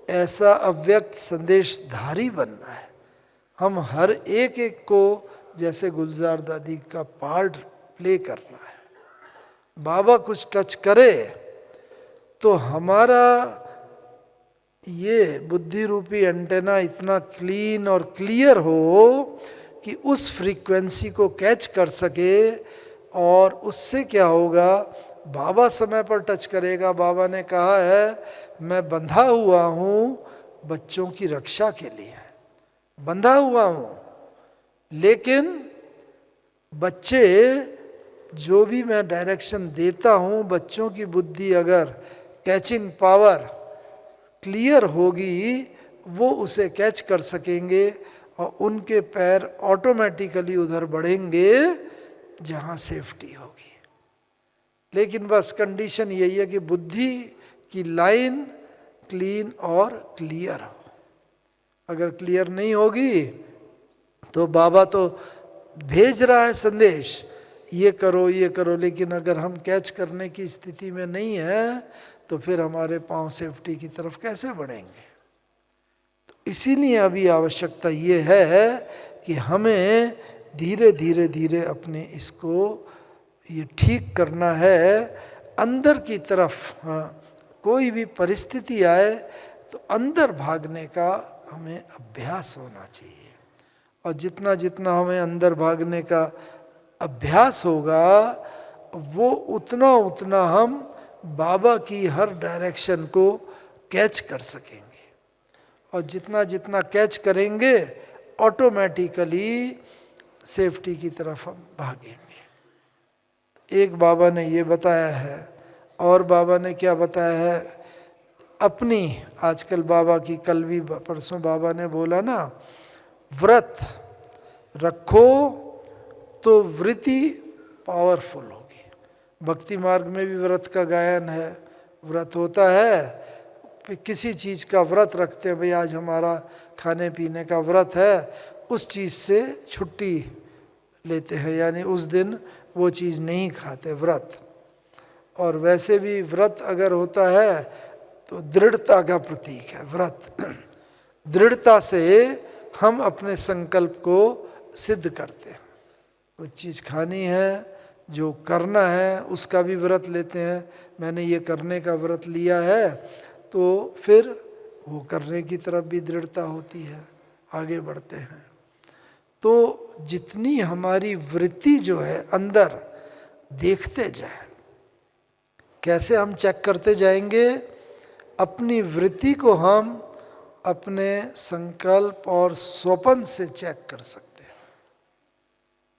ऐसा अव्यक्त संदेशधारी बनना है। हम हर एक एक को जैसे गुलजार दादी का पार्ट प्ले करना है। बाबा कुछ टच करे तो हमारा ये बुद्धि रूपी एंटेना इतना क्लीन और क्लियर हो कि उस फ्रीक्वेंसी को कैच कर सके। और उससे क्या होगा, बाबा समय पर टच करेगा। बाबा ने कहा है मैं बंधा हुआ हूँ बच्चों की रक्षा के लिए, बंधा हुआ हूँ, लेकिन बच्चे जो भी मैं डायरेक्शन देता हूँ, बच्चों की बुद्धि अगर कैचिंग पावर क्लियर होगी, वो उसे कैच कर सकेंगे और उनके पैर ऑटोमेटिकली उधर बढ़ेंगे जहाँ सेफ्टी होगी। लेकिन बस कंडीशन यही है कि बुद्धि की लाइन क्लीन और क्लियर हो। अगर क्लियर नहीं होगी तो बाबा तो भेज रहा है संदेश, ये करो ये करो, लेकिन अगर हम कैच करने की स्थिति में नहीं है तो फिर हमारे पांव सेफ्टी की तरफ कैसे बढ़ेंगे। तो इसीलिए अभी आवश्यकता ये है कि हमें धीरे धीरे धीरे अपने इसको ये ठीक करना है अंदर की तरफ। हाँ, कोई भी परिस्थिति आए तो अंदर भागने का हमें अभ्यास होना चाहिए। और जितना जितना हमें अंदर भागने का अभ्यास होगा, वो उतना उतना हम बाबा की हर डायरेक्शन को कैच कर सकेंगे। और जितना जितना कैच करेंगे ऑटोमेटिकली सेफ्टी की तरफ हम भागेंगे। एक बाबा ने ये बताया है, और बाबा ने क्या बताया है अपनी, आजकल बाबा की, कल भी परसों बाबा ने बोला ना, व्रत रखो तो वृत्ति पावरफुल होगी। भक्ति मार्ग में भी व्रत का गायन है। व्रत होता है, किसी चीज़ का व्रत रखते हैं, भाई आज हमारा खाने पीने का व्रत है, उस चीज़ से छुट्टी लेते हैं, यानी उस दिन वो चीज़ नहीं खाते, व्रत। और वैसे भी व्रत अगर होता है तो दृढ़ता का प्रतीक है व्रत। दृढ़ता से हम अपने संकल्प को सिद्ध करते हैं। कुछ चीज़ खानी है, जो करना है, उसका भी व्रत लेते हैं। मैंने ये करने का व्रत लिया है, तो फिर वो करने की तरफ भी दृढ़ता होती है, आगे बढ़ते हैं। तो जितनी हमारी वृत्ति जो है अंदर, देखते जाए, कैसे हम चेक करते जाएंगे? अपनी वृत्ति को हम अपने संकल्प और स्वप्न से चेक कर सकते हैं।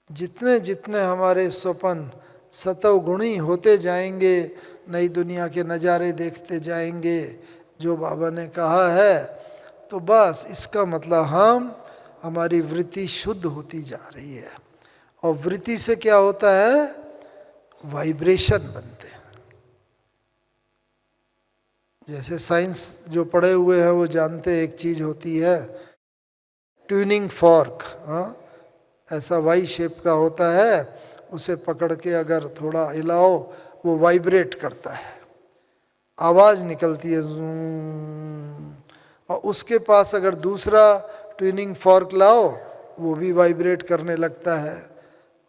जितने जितने हमारे स्वप्न सतोगुणी होते जाएंगे, नई दुनिया के नज़ारे देखते जाएंगे जो बाबा ने कहा है, तो बस इसका मतलब हमारी वृत्ति शुद्ध होती जा रही है। और वृत्ति से क्या होता है? वाइब्रेशन बनते हैं। जैसे साइंस जो पढ़े हुए हैं वो जानते हैं, एक चीज़ होती है ट्यूनिंग फॉर्क। हाँ, ऐसा वाई शेप का होता है, उसे पकड़ के अगर थोड़ा हिलाओ वो वाइब्रेट करता है, आवाज़ निकलती है ज़ूम। और उसके पास अगर दूसरा ट्यूनिंग फॉर्क लाओ वो भी वाइब्रेट करने लगता है,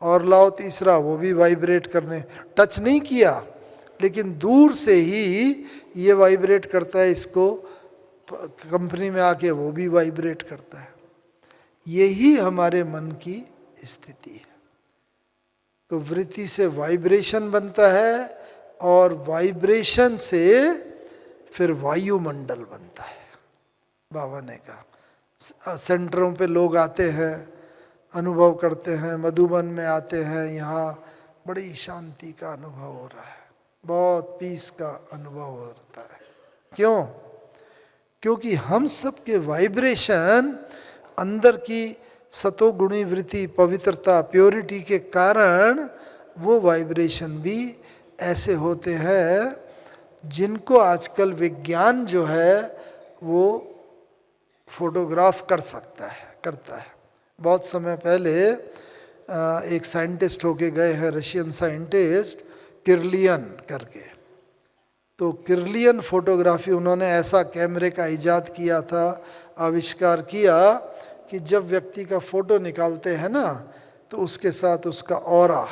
और लाओ तीसरा वो भी वाइब्रेट करने, टच नहीं किया लेकिन दूर से ही ये वाइब्रेट करता है, इसको कंपनी में आके वो भी वाइब्रेट करता है। यही हमारे मन की स्थिति है। तो वृत्ति से वाइब्रेशन बनता है, और वाइब्रेशन से फिर वायुमंडल बनता है। बाबा ने कहा सेंटरों पे लोग आते हैं, अनुभव करते हैं, मधुबन में आते हैं, यहाँ बड़ी शांति का अनुभव हो रहा है, बहुत पीस का अनुभव होता है। क्यों? क्योंकि हम सब के वाइब्रेशन अंदर की सतोगुणी वृत्ति, पवित्रता, प्योरिटी के कारण वो वाइब्रेशन भी ऐसे होते हैं जिनको आजकल विज्ञान जो है वो फोटोग्राफ कर सकता है, करता है। बहुत समय पहले एक साइंटिस्ट होके गए हैं, रशियन साइंटिस्ट किर्लियन करके। तो किर्लियन फोटोग्राफी, उन्होंने ऐसा कैमरे का इजाद किया था, आविष्कार किया कि जब व्यक्ति का फोटो निकालते हैं ना, तो उसके साथ उसका ऑरा,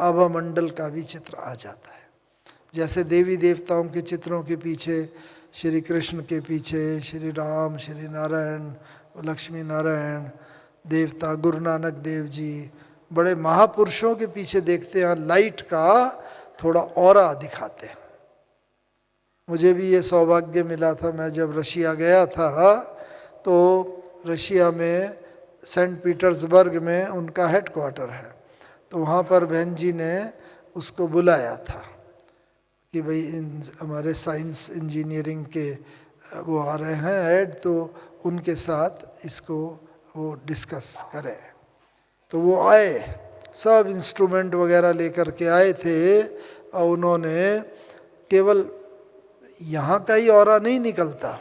आभामंडल का भी चित्र आ जाता है। जैसे देवी देवताओं के चित्रों के पीछे, श्री कृष्ण के पीछे श्री राम, श्री नारायण, लक्ष्मी नारायण देवता, गुरु नानक देव जी, बड़े महापुरुषों के पीछे देखते हैं लाइट का थोड़ा ऑरा दिखाते हैं। मुझे भी ये सौभाग्य मिला था, मैं जब रशिया गया था तो रशिया में सेंट पीटर्सबर्ग में उनका हेडक्वार्टर है। तो वहाँ पर बहन जी ने उसको बुलाया था कि भाई हमारे साइंस इंजीनियरिंग के वो आ रहे हैं हेड, तो उनके साथ इसको वो डिस्कस करें। तो वो आए, सब इंस्ट्रूमेंट वगैरह लेकर के आए थे, और उन्होंने केवल यहाँ का ही ऑरा नहीं निकलता,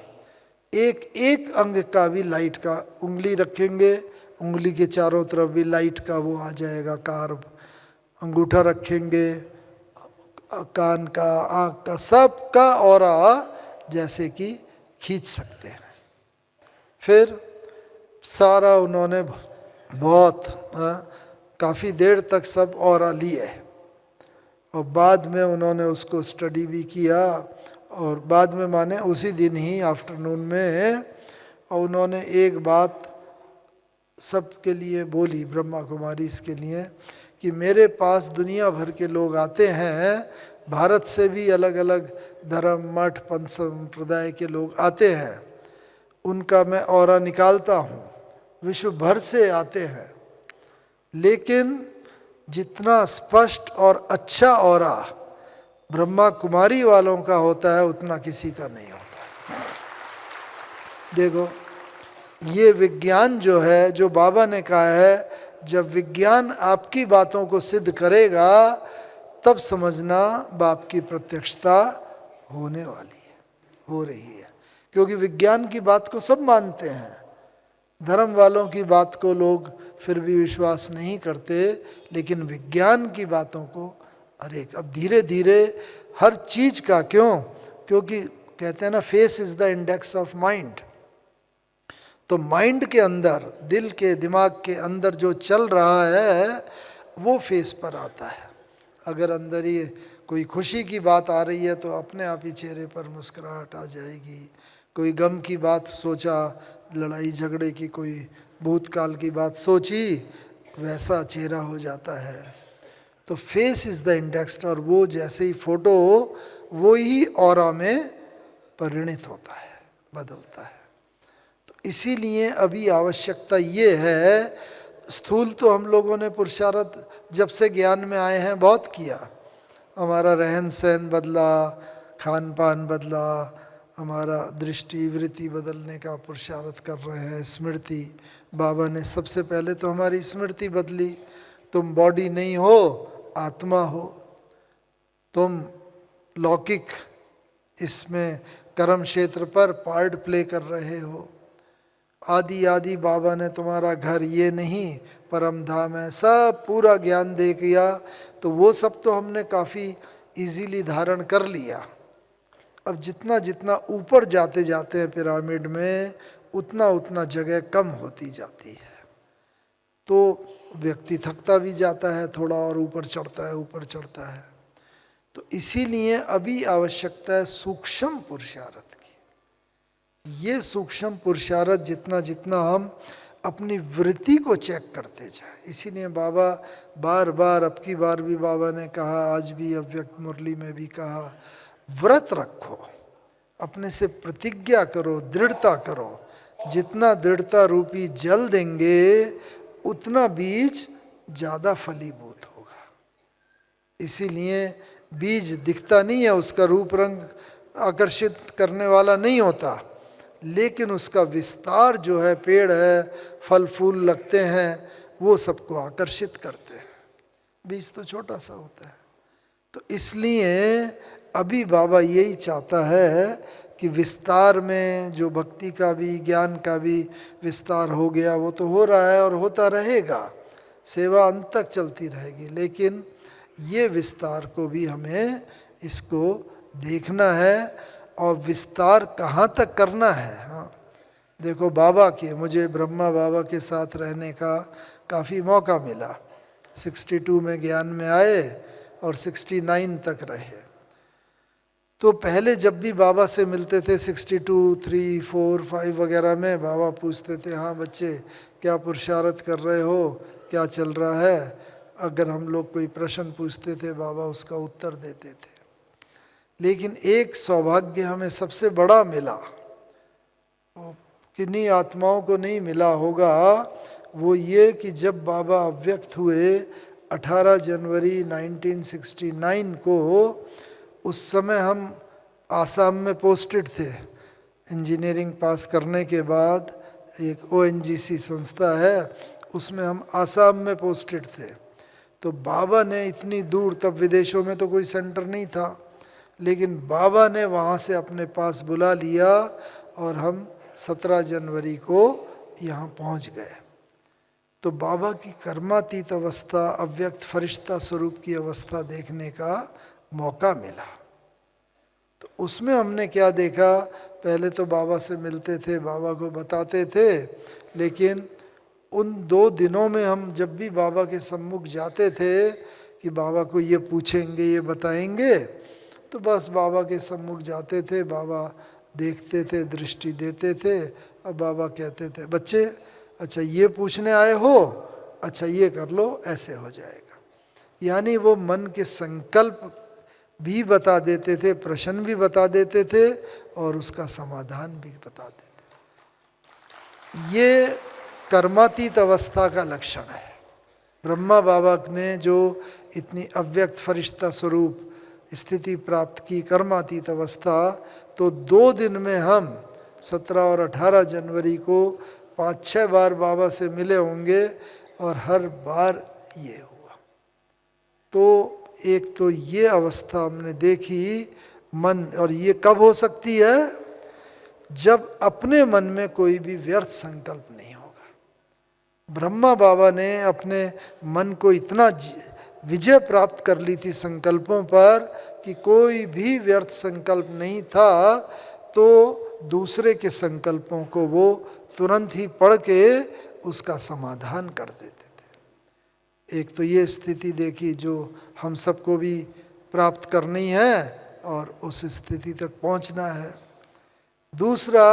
एक एक अंग का भी लाइट का, उंगली रखेंगे उंगली के चारों तरफ भी लाइट का वो आ जाएगा कार्ब, अंगूठा रखेंगे कान का, आँख का, सब का ऑरा जैसे कि खींच सकते हैं। फिर सारा उन्होंने बहुत काफ़ी देर तक सब ऑरा लिए, और बाद में उन्होंने उसको स्टडी भी किया, और बाद में माने उसी दिन ही आफ्टरनून में, और उन्होंने एक बात सबके लिए बोली, ब्रह्मा कुमारी इसके लिए, कि मेरे पास दुनिया भर के लोग आते हैं, भारत से भी अलग अलग धर्म, मठ, पंथ संप्रदाय के लोग आते हैं, उनका मैं ऑरा निकालता हूँ, विश्व भर से आते हैं, लेकिन जितना स्पष्ट और अच्छा ऑरा ब्रह्मा कुमारी वालों का होता है उतना किसी का नहीं होता। देखो ये विज्ञान जो है, जो बाबा ने कहा है, जब विज्ञान आपकी बातों को सिद्ध करेगा तब समझना बाप की प्रत्यक्षता होने वाली है, हो रही है। क्योंकि विज्ञान की बात को सब मानते हैं, धर्म वालों की बात को लोग फिर भी विश्वास नहीं करते, लेकिन विज्ञान की बातों को अरे अब धीरे धीरे हर चीज का, क्यों? क्योंकि कहते हैं ना face is the index of mind. तो माइंड के अंदर, दिल के, दिमाग के अंदर जो चल रहा है वो फेस पर आता है। अगर अंदर ही कोई खुशी की बात आ रही है तो अपने आप ही चेहरे पर मुस्कुराहट आ जाएगी, कोई गम की बात सोचा, लड़ाई झगड़े की कोई भूतकाल की बात सोची, वैसा चेहरा हो जाता है। तो फेस इज द इंडेक्स, और वो जैसे ही फोटो वो ही ऑरा में परिणित होता है, बदलता है। तो इसीलिए अभी आवश्यकता ये है, स्थूल तो हम लोगों ने पुरुषार्थ जब से ज्ञान में आए हैं बहुत किया, हमारा रहन सहन बदला, खान पान बदला, हमारा दृष्टि वृत्ति बदलने का पुरुषार्थ कर रहे हैं। स्मृति, बाबा ने सबसे पहले तो हमारी स्मृति बदली। तुम बॉडी नहीं हो, आत्मा हो, तुम लौकिक इसमें कर्म क्षेत्र पर पार्ट प्ले कर रहे हो। आदि आदि बाबा ने तुम्हारा घर ये नहीं परम धाम है, सब पूरा ज्ञान दे दिया। तो वो सब तो हमने काफ़ी इजीली धारण कर लिया। अब जितना जितना ऊपर जाते जाते हैं पिरामिड में, उतना उतना जगह कम होती जाती है। तो व्यक्ति थकता भी जाता है, थोड़ा और ऊपर चढ़ता है, ऊपर चढ़ता है। तो इसीलिए अभी आवश्यकता है सूक्ष्म पुरुषार्थ की। ये सूक्ष्म पुरुषार्थ जितना जितना हम अपनी वृत्ति को चेक करते जाएं, इसीलिए बाबा बार बार, अब की बार भी बाबा ने कहा, आज भी अव्यक्त मुरली में भी कहा, व्रत रखो, अपने से प्रतिज्ञा करो, दृढ़ता करो। जितना दृढ़ता रूपी जल देंगे उतना बीज ज़्यादा फलीभूत होगा। इसीलिए बीज दिखता नहीं है, उसका रूप रंग आकर्षित करने वाला नहीं होता, लेकिन उसका विस्तार जो है, पेड़ है, फल फूल लगते हैं, वो सबको आकर्षित करते हैं। बीज तो छोटा सा होता है। तो इसलिए अभी बाबा यही चाहता है कि विस्तार में जो भक्ति का भी, ज्ञान का भी विस्तार हो गया, वो तो हो रहा है और होता रहेगा, सेवा अंत तक चलती रहेगी, लेकिन ये विस्तार को भी हमें इसको देखना है। और विस्तार कहाँ तक करना है। हाँ, देखो बाबा के, मुझे ब्रह्मा बाबा के साथ रहने का काफ़ी मौका मिला। 62 में ज्ञान में आए और 69 तक रहे। तो पहले जब भी बाबा से मिलते थे 62, 3, 4, 5 वगैरह में, बाबा पूछते थे, हाँ बच्चे क्या पुरुषार्थ कर रहे हो, क्या चल रहा है। अगर हम लोग कोई प्रश्न पूछते थे, बाबा उसका उत्तर देते थे। लेकिन एक सौभाग्य हमें सबसे बड़ा मिला, किन्हीं आत्माओं को नहीं मिला होगा, वो ये कि जब बाबा अव्यक्त हुए 18 जनवरी 1969 को, उस समय हम आसाम में पोस्टेड थे। इंजीनियरिंग पास करने के बाद एक ONGC संस्था है, उसमें हम आसाम में पोस्टेड थे। तो बाबा ने इतनी दूर, तब विदेशों में तो कोई सेंटर नहीं था, लेकिन बाबा ने वहाँ से अपने पास बुला लिया और हम 17 जनवरी को यहाँ पहुँच गए। तो बाबा की कर्मातीत अवस्था, अव्यक्त फरिश्ता स्वरूप की अवस्था देखने का मौका मिला। तो उसमें हमने क्या देखा, पहले तो बाबा से मिलते थे, बाबा को बताते थे, लेकिन उन 2 दिनों में हम जब भी बाबा के सम्मुख जाते थे कि बाबा को ये पूछेंगे, ये बताएंगे, तो बस बाबा के सम्मुख जाते थे, बाबा देखते थे, दृष्टि देते थे, और बाबा कहते थे, बच्चे अच्छा ये पूछने आए हो, अच्छा ये कर लो, ऐसे हो जाएगा। यानी वो मन के संकल्प भी बता देते थे, प्रश्न भी बता देते थे, और उसका समाधान भी बता देते थे। ये कर्मातीत अवस्था का लक्षण है। ब्रह्मा बाबा ने जो इतनी अव्यक्त फरिश्ता स्वरूप स्थिति प्राप्त की, कर्मातीत अवस्था, तो 2 दिन में हम 17 और 18 जनवरी को 5-6 बार बाबा से मिले होंगे, और हर बार ये हुआ। तो एक तो ये अवस्था हमने देखी मन, और ये कब हो सकती है, जब अपने मन में कोई भी व्यर्थ संकल्प नहीं होगा। ब्रह्मा बाबा ने अपने मन को इतना विजय प्राप्त कर ली थी संकल्पों पर कि कोई भी व्यर्थ संकल्प नहीं था। तो दूसरे के संकल्पों को वो तुरंत ही पढ़ के उसका समाधान कर देते थे। एक तो ये स्थिति देखी जो हम सबको भी प्राप्त करनी है और उस स्थिति तक पहुंचना है। दूसरा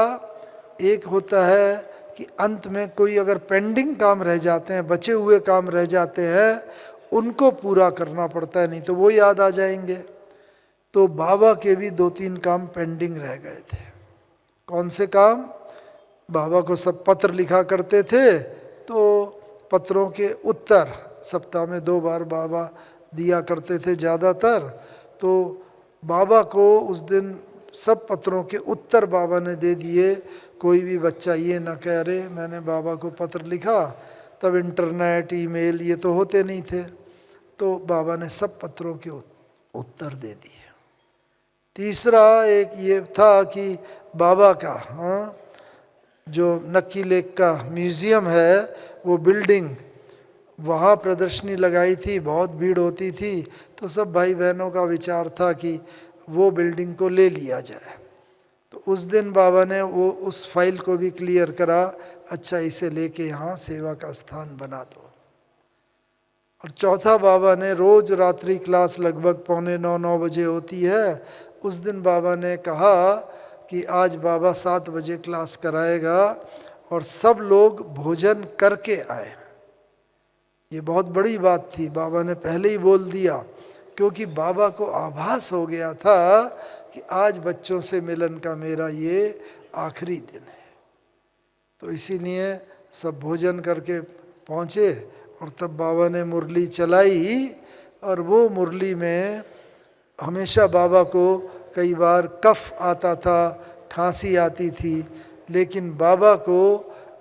एक होता है कि अंत में कोई अगर पेंडिंग काम रह जाते हैं, बचे हुए काम रह जाते हैं, उनको पूरा करना पड़ता है, नहीं तो वो याद आ जाएंगे। तो बाबा के भी 2-3 काम पेंडिंग रह गए थे। कौन से काम? बाबा को सब पत्र लिखा करते थे, तो पत्रों के उत्तर सप्ताह में 2 बार बाबा दिया करते थे ज़्यादातर। तो बाबा को उस दिन सब पत्रों के उत्तर बाबा ने दे दिए। कोई भी बच्चा ये ना कह रहे मैंने बाबा को पत्र लिखा, तब इंटरनेट ईमेल ये तो होते नहीं थे, तो बाबा ने सब पत्रों के उत्तर दे दिए। तीसरा एक ये था कि बाबा का जो नक्की लेक का म्यूज़ियम है, वो बिल्डिंग, वहाँ प्रदर्शनी लगाई थी, बहुत भीड़ होती थी, तो सब भाई बहनों का विचार था कि वो बिल्डिंग को ले लिया जाए। तो उस दिन बाबा ने वो उस फाइल को भी क्लियर करा, अच्छा इसे लेके यहाँ सेवा का स्थान बना दो। और चौथा, बाबा ने रोज़ रात्रि क्लास लगभग 8:45-9 बजे होती है, उस दिन बाबा ने कहा कि आज बाबा 7 बजे क्लास कराएगा और सब लोग भोजन करके आए। ये बहुत बड़ी बात थी, बाबा ने पहले ही बोल दिया, क्योंकि बाबा को आभास हो गया था कि आज बच्चों से मिलन का मेरा ये आखिरी दिन है। तो इसीलिए सब भोजन करके पहुँचे और तब बाबा ने मुरली चलाई। और वो मुरली में हमेशा बाबा को कई बार कफ आता था, खांसी आती थी, लेकिन बाबा को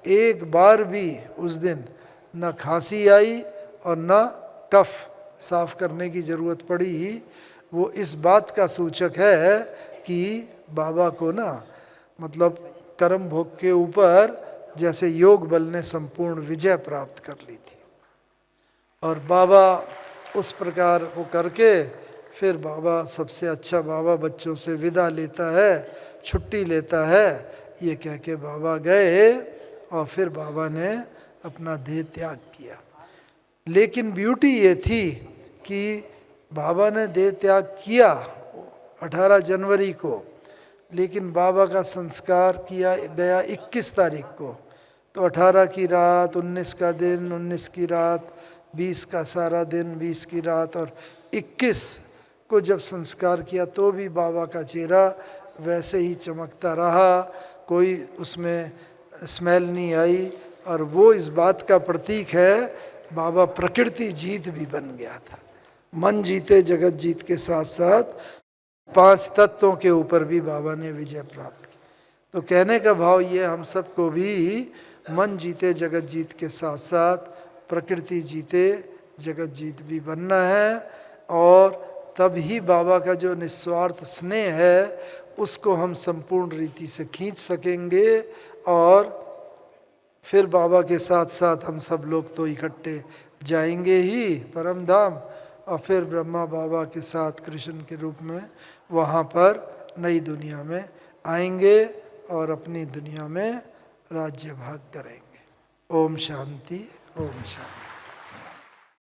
एक बार भी उस दिन न खांसी आई और न कफ साफ करने की ज़रूरत पड़ी। वो इस बात का सूचक है कि बाबा को ना मतलब कर्म भोग के ऊपर जैसे योग बल ने संपूर्ण विजय प्राप्त कर ली थी। और बाबा उस प्रकार वो करके फिर बाबा सबसे अच्छा बाबा बच्चों से विदा लेता है, छुट्टी लेता है, ये कह के बाबा गए और फिर बाबा ने अपना देह त्याग किया। लेकिन ब्यूटी ये थी कि बाबा ने देह त्याग किया 18 जनवरी को, लेकिन बाबा का संस्कार किया गया 21 तारीख को। तो 18 की रात, 19 का दिन, 19 की रात, 20 का सारा दिन, 20 की रात और 21 को जब संस्कार किया तो भी बाबा का चेहरा वैसे ही चमकता रहा, कोई उसमें स्मेल नहीं आई। और वो इस बात का प्रतीक है, बाबा प्रकृति जीत भी बन गया था। मन जीते जगत जीत के साथ साथ 5 तत्वों के ऊपर भी बाबा ने विजय प्राप्त की। तो कहने का भाव ये, हम सबको भी मन जीते जगत जीत के साथ साथ प्रकृति जीते जगत जीत भी बनना है। और तभी बाबा का जो निस्वार्थ स्नेह है उसको हम संपूर्ण रीति से खींच सकेंगे। और फिर बाबा के साथ साथ हम सब लोग तो इकट्ठे जाएंगे ही परम धाम, और फिर ब्रह्मा बाबा के साथ कृष्ण के रूप में वहाँ पर नई दुनिया में आएंगे और अपनी दुनिया में राज्य भाग करेंगे। ओम शांति, ओम शांति।